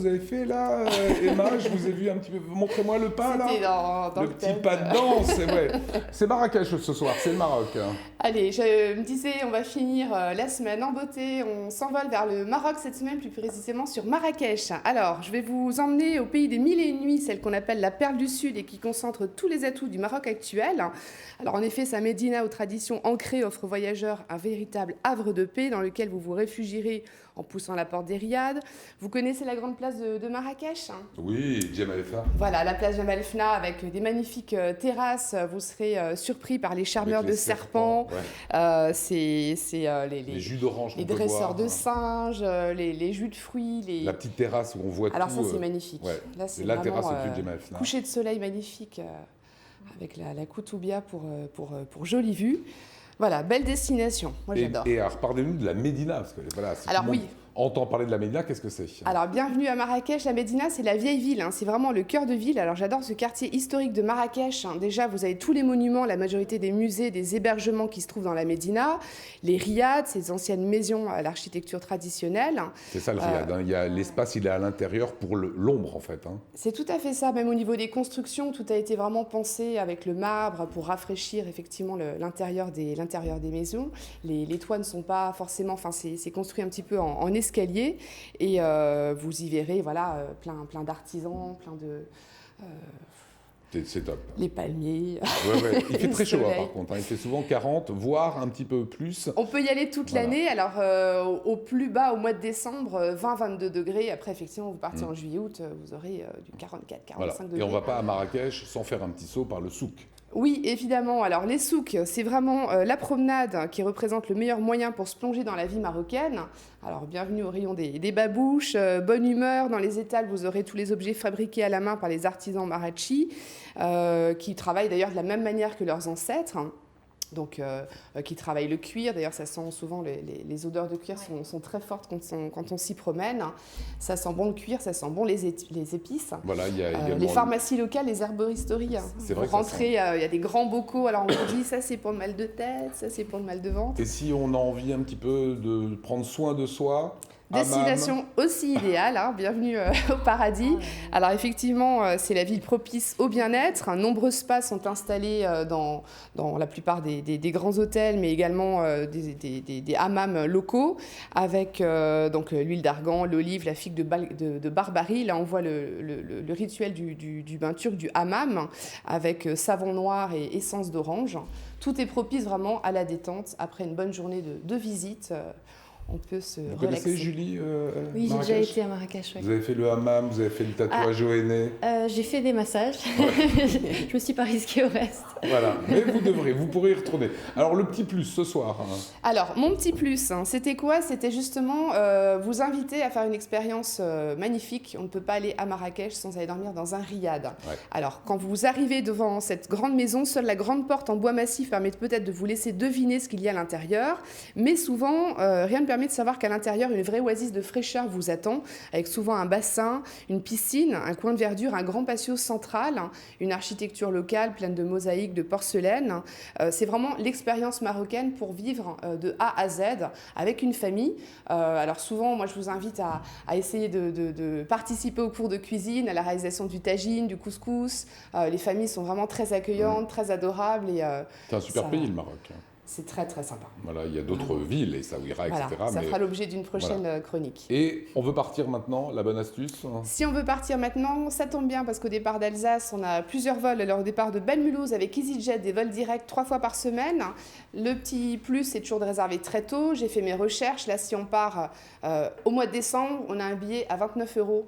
vous avez fait là, Emma? Je vous ai vu un petit peu. Montrez-moi le pas là. C'était dans le petit pas de danse, c'est vrai. C'est Marrakech ce soir, c'est le Maroc. Allez, je me disais, on va finir la semaine en beauté. On s'envole vers le Maroc cette semaine, plus précisément sur Marrakech. Alors, je vais vous emmener au pays des mille et une nuits, celle qu'on appelle la perle du Sud et qui concentre tous les atouts du Maroc actuel. Alors, en effet, sa médina aux traditions ancrées offre aux voyageurs un véritable havre de paix dans lequel vous vous réfugierez en poussant la porte des riads. Vous connaissez la grande place de Marrakech? Oui, Jemaa el-Fna. Voilà, la place Jemaa el-Fna avec des magnifiques terrasses. Vous serez surpris par les charmeurs de serpents. Ouais. C'est les jus d'orange, les dresseurs de singes, les jus de fruits. La petite terrasse où on voit Alors tout. Alors ça, c'est magnifique. Ouais. Là, c'est la vraiment, terrasse au-dessus de Jemaa el-Fna. Coucher de soleil magnifique avec la Koutoubia pour jolie vue. Voilà, belle destination. Moi, j'adore. Et alors, parlez-nous de la Médina, parce que voilà, alors oui. Entend parler de la Médina, qu'est-ce que c'est? Alors, bienvenue à Marrakech. La Médina, c'est la vieille ville, c'est vraiment le cœur de ville. Alors, j'adore ce quartier historique de Marrakech. Déjà, vous avez tous les monuments, la majorité des musées, des hébergements qui se trouvent dans la Médina, les riads, ces anciennes maisons à l'architecture traditionnelle. C'est ça le riad, il y a l'espace, il est à l'intérieur pour l'ombre, en fait. C'est tout à fait ça. Même au niveau des constructions, tout a été vraiment pensé avec le marbre pour rafraîchir effectivement l'intérieur des maisons. Les toits ne sont pas forcément... Enfin, c'est construit un petit peu en escalier et vous y verrez plein d'artisans, plein de... C'est top. Les palmiers. Ouais. Il fait très chaud par contre, il fait souvent 40, voire un petit peu plus. On peut y aller toute l'année, alors au plus bas au mois de décembre, 20-22 degrés. Après effectivement vous partez en juillet-août, vous aurez du 44-45 degrés. Et on ne va pas à Marrakech sans faire un petit saut par le souk. Oui, évidemment. Alors, les souks, c'est vraiment la promenade qui représente le meilleur moyen pour se plonger dans la vie marocaine. Alors, bienvenue au rayon des babouches, bonne humeur. Dans les étals, vous aurez tous les objets fabriqués à la main par les artisans marachis, qui travaillent d'ailleurs de la même manière que leurs ancêtres. Donc, qui travaillent le cuir. D'ailleurs, ça sent souvent, les odeurs de cuir sont très fortes quand on s'y promène. Ça sent bon le cuir, ça sent bon les épices. Voilà, il y a également les pharmacies locales, les herboristeries. C'est vrai. Pour rentrer, il y a des grands bocaux. Alors, on vous dit, ça c'est pour le mal de tête, ça c'est pour le mal de ventre. Et si on a envie un petit peu de prendre soin de soi, destination aussi idéale, bienvenue au paradis. Alors effectivement, c'est la ville propice au bien-être. Nombreux spas sont installés dans la plupart des grands hôtels, mais également des hammams locaux, avec donc l'huile d'argan, l'olive, la figue de barbarie. Là, on voit le rituel du bain turc, du hammam, avec savon noir et essence d'orange. Tout est propice vraiment à la détente après une bonne journée de visite. On peut se relaxer. Vous connaissez Julie Oui, j'ai déjà été à Marrakech. Ouais. Vous avez fait le hammam, vous avez fait le tatouage au henné. J'ai fait des massages. Je me suis pas risquée au reste. Voilà, mais vous pourrez y retourner. Alors le petit plus ce soir. Alors mon petit plus, c'était quoi? C'était justement vous inviter à faire une expérience magnifique. On ne peut pas aller à Marrakech sans aller dormir dans un riad. Ouais. Alors quand vous arrivez devant cette grande maison, seule la grande porte en bois massif permet peut-être de vous laisser deviner ce qu'il y a à l'intérieur. Mais souvent, rien ne permet de savoir qu'à l'intérieur, une vraie oasis de fraîcheur vous attend, avec souvent un bassin, une piscine, un coin de verdure, un grand patio central, une architecture locale pleine de mosaïques, de porcelaine. C'est vraiment l'expérience marocaine pour vivre de A à Z avec une famille. Alors souvent, moi, je vous invite à essayer de participer aux cours de cuisine, à la réalisation du tagine, du couscous. Les familles sont vraiment très accueillantes, très adorables. C'est un super pays, le Maroc. C'est très très sympa. Voilà, il y a d'autres villes, Essaouira, etc. Ça fera l'objet d'une prochaine chronique. Et on veut partir maintenant, la bonne astuce? Si on veut partir maintenant, ça tombe bien parce qu'au départ d'Alsace, on a plusieurs vols. Alors au départ de Belle-Mulhouse avec EasyJet, des vols directs 3 fois par semaine. Le petit plus, c'est toujours de réserver très tôt. J'ai fait mes recherches. Là, si on part au mois de décembre, on a un billet à 29 €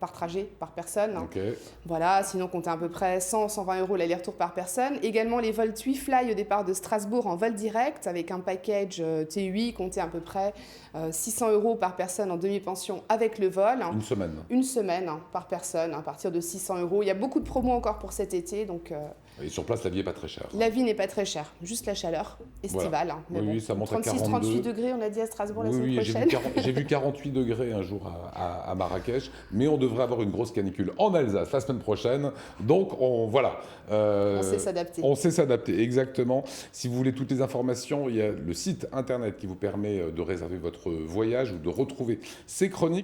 par trajet, par personne. Okay. Voilà, sinon comptez à peu près 100-120 € l'aller-retour par personne. Également les vols TuiFly au départ de Strasbourg en vol direct avec un package TUI, comptez à peu près 600 € par personne en demi-pension avec le vol. Une semaine. Une semaine par personne, à partir de 600 €. Il y a beaucoup de promos encore pour cet été. Donc, et sur place, la vie n'est pas très chère. La vie n'est pas très chère, juste la chaleur estivale. Voilà. Oui, ça monte à 36-38 degrés, on a dit à Strasbourg la semaine prochaine. J'ai vu 48 degrés un jour à Marrakech, mais on devrait avoir une grosse canicule en Alsace la semaine prochaine. Donc, on sait s'adapter. On sait s'adapter, exactement. Si vous voulez toutes les informations, il y a le site internet qui vous permet de réserver votre voyage ou de retrouver ces chroniques.